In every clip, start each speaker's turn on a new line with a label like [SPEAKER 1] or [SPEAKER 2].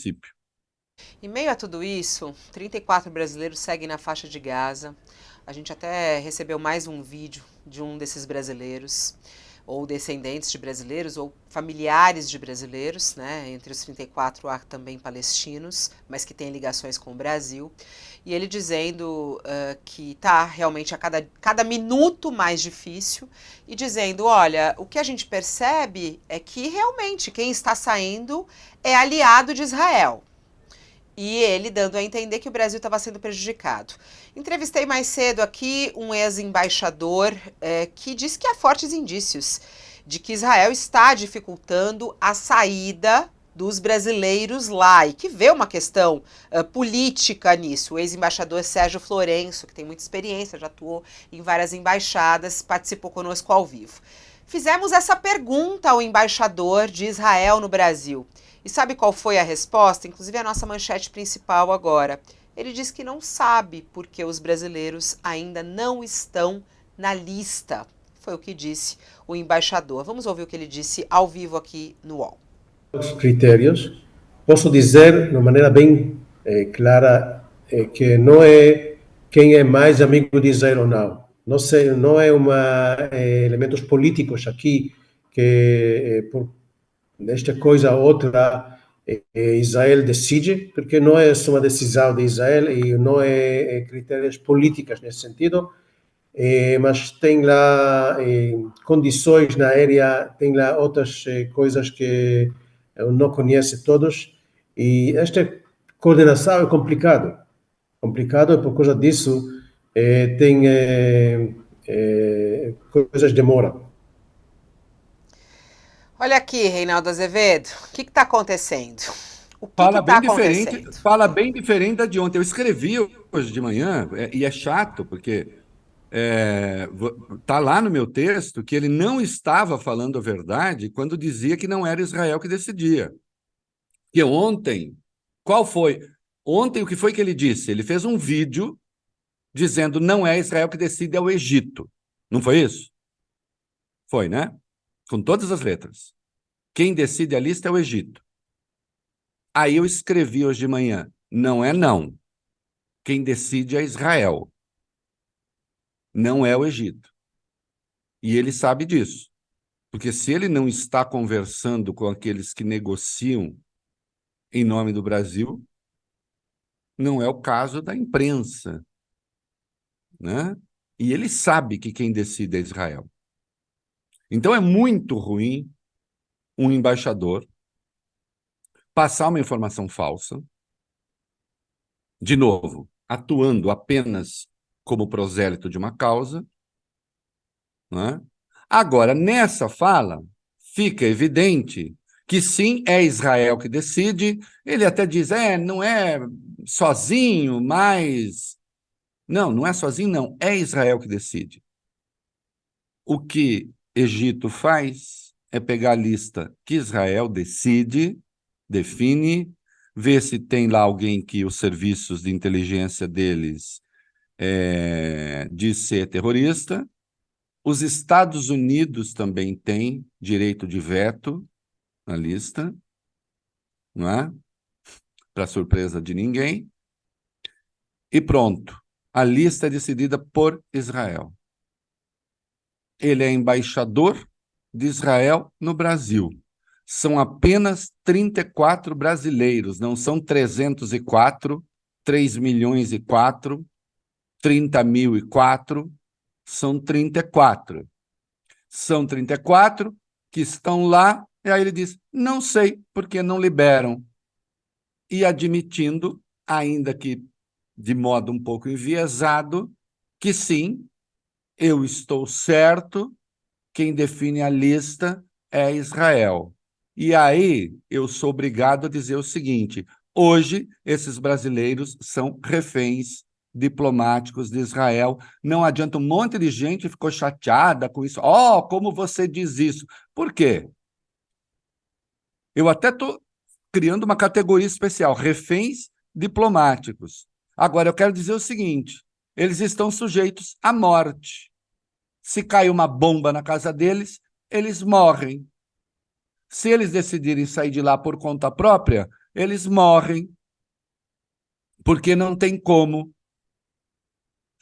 [SPEAKER 1] município.
[SPEAKER 2] Em meio a tudo isso, 34 brasileiros seguem na faixa de Gaza. A gente até recebeu mais um vídeo de um desses brasileiros, ou descendentes de brasileiros, ou familiares de brasileiros, né? Entre os 34 há também palestinos, mas que têm ligações com o Brasil. E ele dizendo que está realmente a cada minuto mais difícil, e dizendo: olha, o que a gente percebe é que realmente quem está saindo é aliado de Israel. E ele dando a entender que o Brasil estava sendo prejudicado. Entrevistei mais cedo aqui um ex-embaixador que disse que há fortes indícios de que Israel está dificultando a saída dos brasileiros lá e que vê uma questão política nisso. O ex-embaixador Sérgio Florenço, que tem muita experiência, já atuou em várias embaixadas, participou conosco ao vivo. Fizemos essa pergunta ao embaixador de Israel no Brasil. E sabe qual foi a resposta? Inclusive a nossa manchete principal agora. Ele diz que não sabe porque os brasileiros ainda não estão na lista. Foi o que disse o embaixador. Vamos ouvir o que ele disse ao vivo aqui no UOL.
[SPEAKER 3] Os critérios, posso dizer de uma maneira bem clara que não é quem é mais amigo de Israel ou não. Não, sei, não é elementos políticos aqui que por esta coisa ou outra Israel decide, porque não é só uma decisão de Israel e não é critérios políticos nesse sentido, mas tem lá condições na área, tem lá outras coisas que eu não conheço todos, e esta coordenação é complicado e por causa disso tem coisas demoram.
[SPEAKER 2] Olha aqui, Reinaldo Azevedo, o que está acontecendo? O que está acontecendo?
[SPEAKER 1] Fala bem diferente da de ontem. Eu escrevi hoje de manhã, e é chato, porque tá lá no meu texto que ele não estava falando a verdade quando dizia que não era Israel que decidia. Porque ontem, qual foi? Ontem, o que foi que ele disse? Ele fez um vídeo dizendo não é Israel que decide, é o Egito. Não foi isso? Foi, né? Com todas as letras. Quem decide a lista é o Egito. Aí eu escrevi hoje de manhã, não é não. Quem decide é Israel, não é o Egito. E ele sabe disso. Porque se ele não está conversando com aqueles que negociam em nome do Brasil, não é o caso da imprensa, né? E ele sabe que quem decide é Israel. Então é muito ruim um embaixador passar uma informação falsa, de novo, atuando apenas como prosélito de uma causa, né? Agora, nessa fala, fica evidente que sim, é Israel que decide. Ele até diz, não é sozinho, mas... Não, não é sozinho, não. É Israel que decide. O que Egito faz é pegar a lista que Israel decide, define, ver se tem lá alguém que os serviços de inteligência deles diz ser terrorista. Os Estados Unidos também têm direito de veto na lista, não é? Para surpresa de ninguém. E pronto. A lista é decidida por Israel. Ele é embaixador de Israel no Brasil. São apenas 34 brasileiros, não são 304, 3 milhões e 4, 30 mil e 4, são 34. São 34 que estão lá, e aí ele diz, não sei porque não liberam. E admitindo, ainda que de modo um pouco enviesado, que sim, eu estou certo, quem define a lista é Israel. E aí eu sou obrigado a dizer o seguinte, hoje esses brasileiros são reféns diplomáticos de Israel. Não adianta, um monte de gente ficou chateada com isso. Oh, como você diz isso? Por quê? Eu até estou criando uma categoria especial, reféns diplomáticos. Agora, eu quero dizer o seguinte, eles estão sujeitos à morte. Se cai uma bomba na casa deles, eles morrem. Se eles decidirem sair de lá por conta própria, eles morrem, porque não tem como.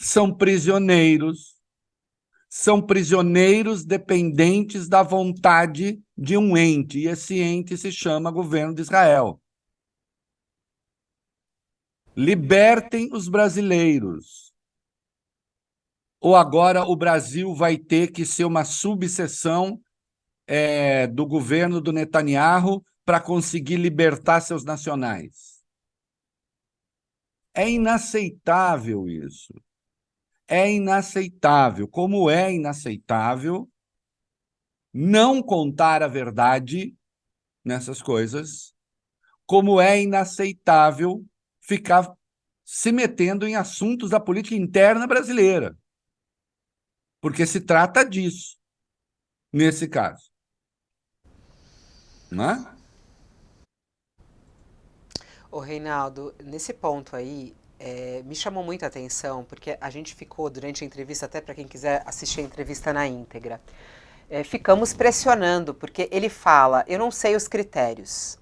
[SPEAKER 1] São prisioneiros dependentes da vontade de um ente, e esse ente se chama governo de Israel. Libertem os brasileiros. Ou agora o Brasil vai ter que ser uma subseção do governo do Netanyahu para conseguir libertar seus nacionais. É inaceitável isso. É inaceitável. Como é inaceitável não contar a verdade nessas coisas, como é inaceitável ficar se metendo em assuntos da política interna brasileira. Porque se trata disso, nesse caso. Não é?
[SPEAKER 2] Ô, Reinaldo, nesse ponto aí, me chamou muita atenção, porque a gente ficou durante a entrevista, até para quem quiser assistir a entrevista na íntegra, ficamos pressionando, porque ele fala, eu não sei os critérios.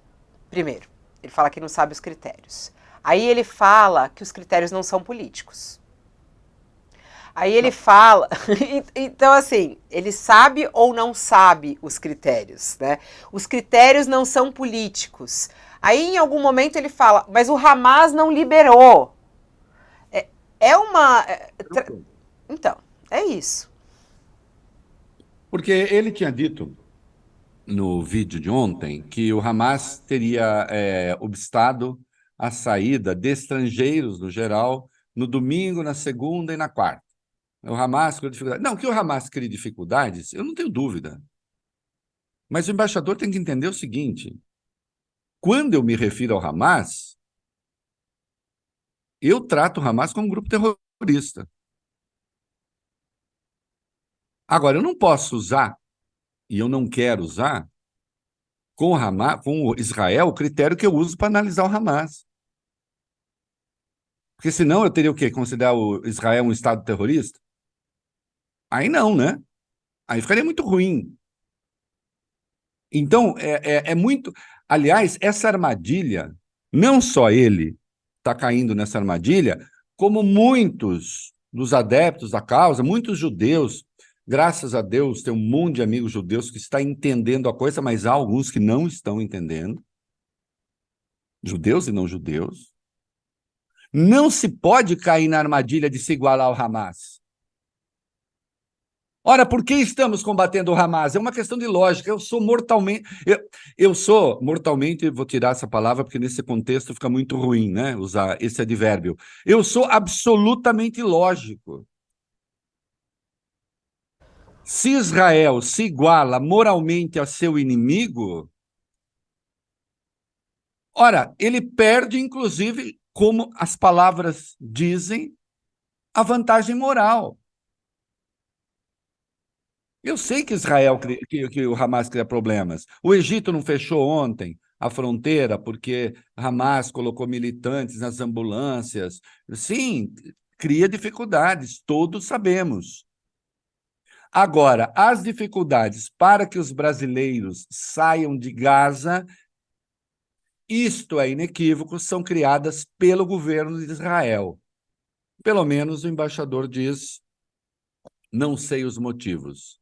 [SPEAKER 2] Primeiro, ele fala que não sabe os critérios. Aí ele fala que os critérios não são políticos. Aí ele fala, então assim, ele sabe ou não sabe os critérios, né? Os critérios não são políticos. Aí em algum momento ele fala, mas o Hamas não liberou. Então, é isso.
[SPEAKER 1] Porque ele tinha dito no vídeo de ontem que o Hamas teria obstado a saída de estrangeiros, no geral, no domingo, na segunda e na quarta. O Hamas criou dificuldades. Não, que o Hamas crie dificuldades, eu não tenho dúvida. Mas o embaixador tem que entender o seguinte: quando eu me refiro ao Hamas, eu trato o Hamas como um grupo terrorista. Agora, eu não posso usar, e eu não quero usar, com o Hamas, com o Israel, o critério que eu uso para analisar o Hamas. Porque senão eu teria o quê? Considerar o Israel um Estado terrorista? Aí não, né? Aí ficaria muito ruim. Então, é muito... Aliás, essa armadilha, não só ele está caindo nessa armadilha, como muitos dos adeptos da causa, muitos judeus, graças a Deus, tem um monte de amigos judeus que está entendendo a coisa, mas há alguns que não estão entendendo, judeus e não judeus. Não se pode cair na armadilha de se igualar ao Hamas. Ora, por que estamos combatendo o Hamas? É uma questão de lógica. Eu sou mortalmente, vou tirar essa palavra porque nesse contexto fica muito ruim, né? Usar esse advérbio. Eu sou absolutamente lógico. Se Israel se iguala moralmente a seu inimigo, ora, ele perde, inclusive, como as palavras dizem, a vantagem moral. Eu sei que Israel, que o Hamas cria problemas. O Egito não fechou ontem a fronteira porque Hamas colocou militantes nas ambulâncias. Sim, cria dificuldades, todos sabemos. Agora, as dificuldades para que os brasileiros saiam de Gaza, isto é inequívoco, são criadas pelo governo de Israel. Pelo menos o embaixador diz, não sei os motivos.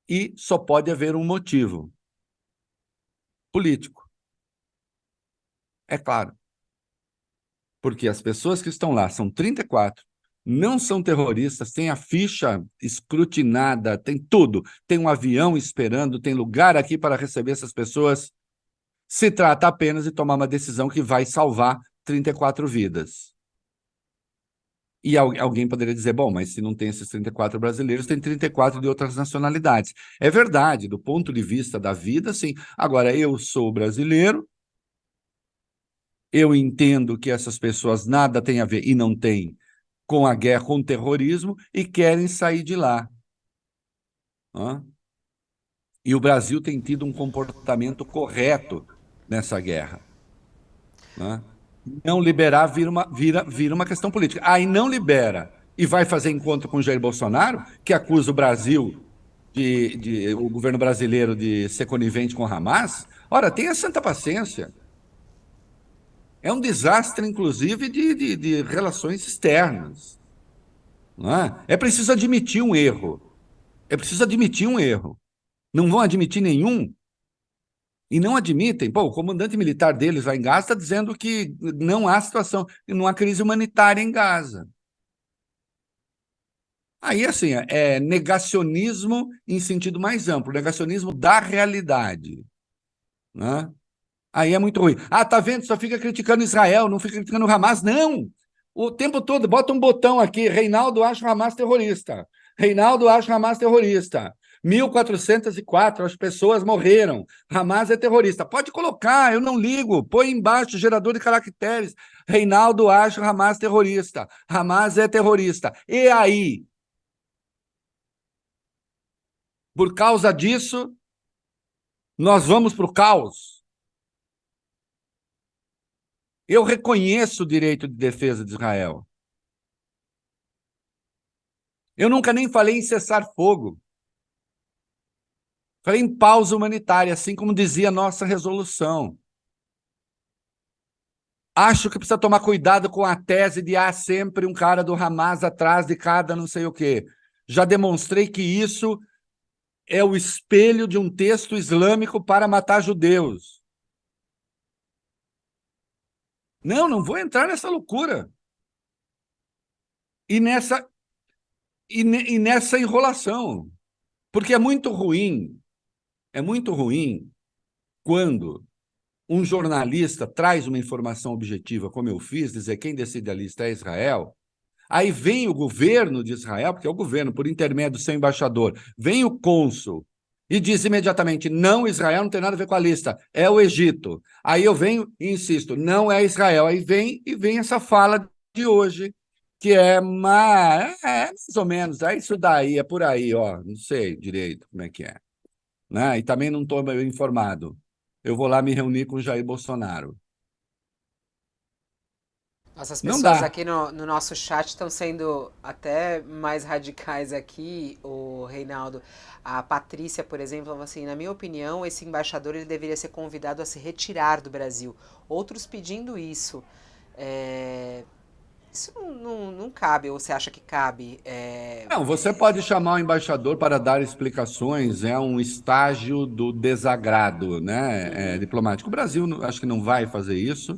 [SPEAKER 1] E só pode haver um motivo político. É claro. Porque as pessoas que estão lá, são 34, não são terroristas, têm a ficha escrutinada, tem tudo. Tem um avião esperando, tem lugar aqui para receber essas pessoas. Se trata apenas de tomar uma decisão que vai salvar 34 vidas. E alguém poderia dizer, bom, mas se não tem esses 34 brasileiros, tem 34 de outras nacionalidades. É verdade, do ponto de vista da vida, sim. Agora, eu sou brasileiro, eu entendo que essas pessoas nada têm a ver, e não têm, com a guerra, com o terrorismo, e querem sair de lá. E o Brasil tem tido um comportamento correto nessa guerra. Não liberar vira uma questão política. Aí não libera e vai fazer encontro com o Jair Bolsonaro, que acusa o Brasil, o governo brasileiro de ser conivente com o Hamas. Ora, tenha santa paciência. É um desastre, inclusive, de relações externas. Não é? É preciso admitir um erro. É preciso admitir um erro. Não vão admitir nenhum e não admitem. Pô, o comandante militar deles lá em Gaza está dizendo que não há situação, não há crise humanitária em Gaza. Aí, assim, é negacionismo em sentido mais amplo, negacionismo da realidade. Né? Aí é muito ruim. Ah, tá vendo? Só fica criticando Israel, não fica criticando o Hamas. Não! O tempo todo, bota um botão aqui, Reinaldo acha o Hamas terrorista. Reinaldo acha o Hamas terrorista. 1.404 as pessoas morreram. Hamas é terrorista. Pode colocar, eu não ligo. Põe embaixo, gerador de caracteres. Reinaldo acha o Hamas terrorista. Hamas é terrorista. E aí? Por causa disso, nós vamos para o caos. Eu reconheço o direito de defesa de Israel. Eu nunca nem falei em cessar fogo. Falei em pausa humanitária, assim como dizia a nossa resolução. Acho que precisa tomar cuidado com a tese de há sempre um cara do Hamas atrás de cada não sei o quê. Já demonstrei que isso é o espelho de um texto islâmico para matar judeus. Não vou entrar nessa loucura. E nessa enrolação. Porque é muito ruim quando um jornalista traz uma informação objetiva, como eu fiz, dizer quem decide a lista é Israel, aí vem o governo de Israel, porque é o governo, por intermédio do seu embaixador, vem o cônsul e diz imediatamente, não, Israel não tem nada a ver com a lista, é o Egito. Aí eu venho e insisto, não é Israel. Aí vem essa fala de hoje, que é mais ou menos, é isso daí, é por aí, ó, não sei direito como é que é. Né? E também não estou informado. Eu vou lá me reunir com o Jair Bolsonaro.
[SPEAKER 2] Nossas
[SPEAKER 1] Não
[SPEAKER 2] pessoas
[SPEAKER 1] dá.
[SPEAKER 2] aqui no nosso chat estão sendo até mais radicais aqui, o Reinaldo. A Patrícia, por exemplo, falou assim, na minha opinião, esse embaixador ele deveria ser convidado a se retirar do Brasil. Outros pedindo isso. Isso não cabe, ou você acha que cabe?
[SPEAKER 1] Não, você pode chamar o embaixador para dar explicações, é um estágio do desagrado, né, diplomático. O Brasil acho que não vai fazer isso,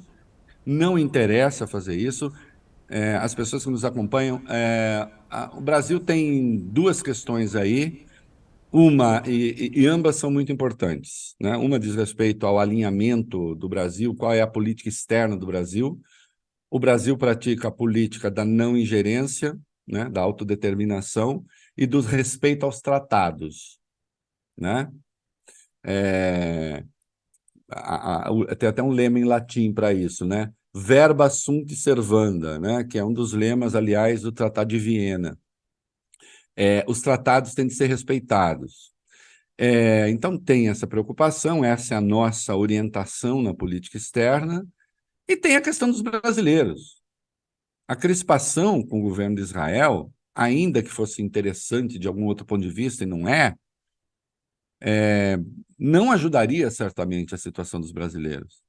[SPEAKER 1] não interessa fazer isso. As pessoas que nos acompanham, o Brasil tem duas questões aí, e ambas são muito importantes, né? Uma diz respeito ao alinhamento do Brasil, qual é a política externa do Brasil. O Brasil pratica a política da não ingerência, né, da autodeterminação e do respeito aos tratados, né? Tem até um lema em latim para isso, né? Verba sunt servanda, né? Que é um dos lemas, aliás, do Tratado de Viena. Os tratados têm de ser respeitados. Então, tem essa preocupação, essa é a nossa orientação na política externa, e tem a questão dos brasileiros. A crispação com o governo de Israel, ainda que fosse interessante de algum outro ponto de vista, e não não ajudaria certamente a situação dos brasileiros.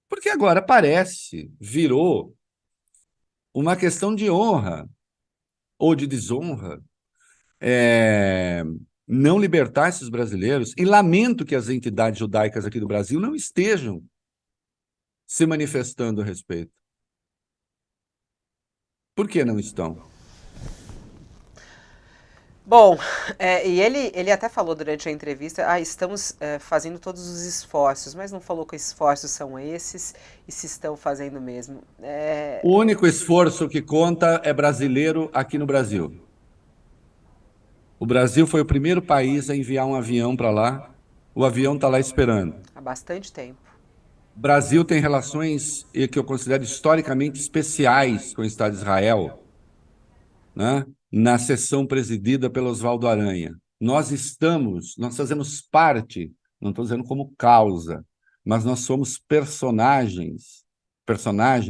[SPEAKER 1] Porque agora virou uma questão de honra ou de desonra não libertar esses brasileiros, e lamento que as entidades judaicas aqui do Brasil não estejam se manifestando a respeito. Por que não estão?
[SPEAKER 2] Bom, e ele até falou durante a entrevista, estamos fazendo todos os esforços, mas não falou que esforços são esses e se estão fazendo mesmo.
[SPEAKER 1] O único esforço que conta é brasileiro aqui no Brasil. O Brasil foi o primeiro país a enviar um avião para lá. O avião está lá esperando.
[SPEAKER 2] Há bastante tempo.
[SPEAKER 1] O Brasil tem relações que eu considero historicamente especiais com o Estado de Israel, né? Na sessão presidida pelo Oswaldo Aranha. Nós fazemos parte, não estou dizendo como causa, mas nós somos personagem,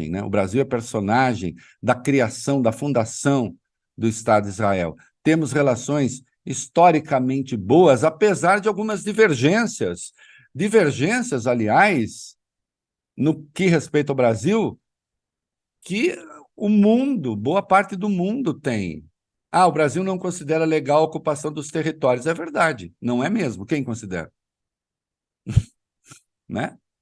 [SPEAKER 1] né? O Brasil é personagem da criação, da fundação do Estado de Israel. Temos relações historicamente boas, apesar de algumas divergências. Divergências, aliás, no que respeita ao Brasil, que o mundo, boa parte do mundo tem. Ah, o Brasil não considera legal a ocupação dos territórios. É verdade, não é mesmo? Quem considera? Né?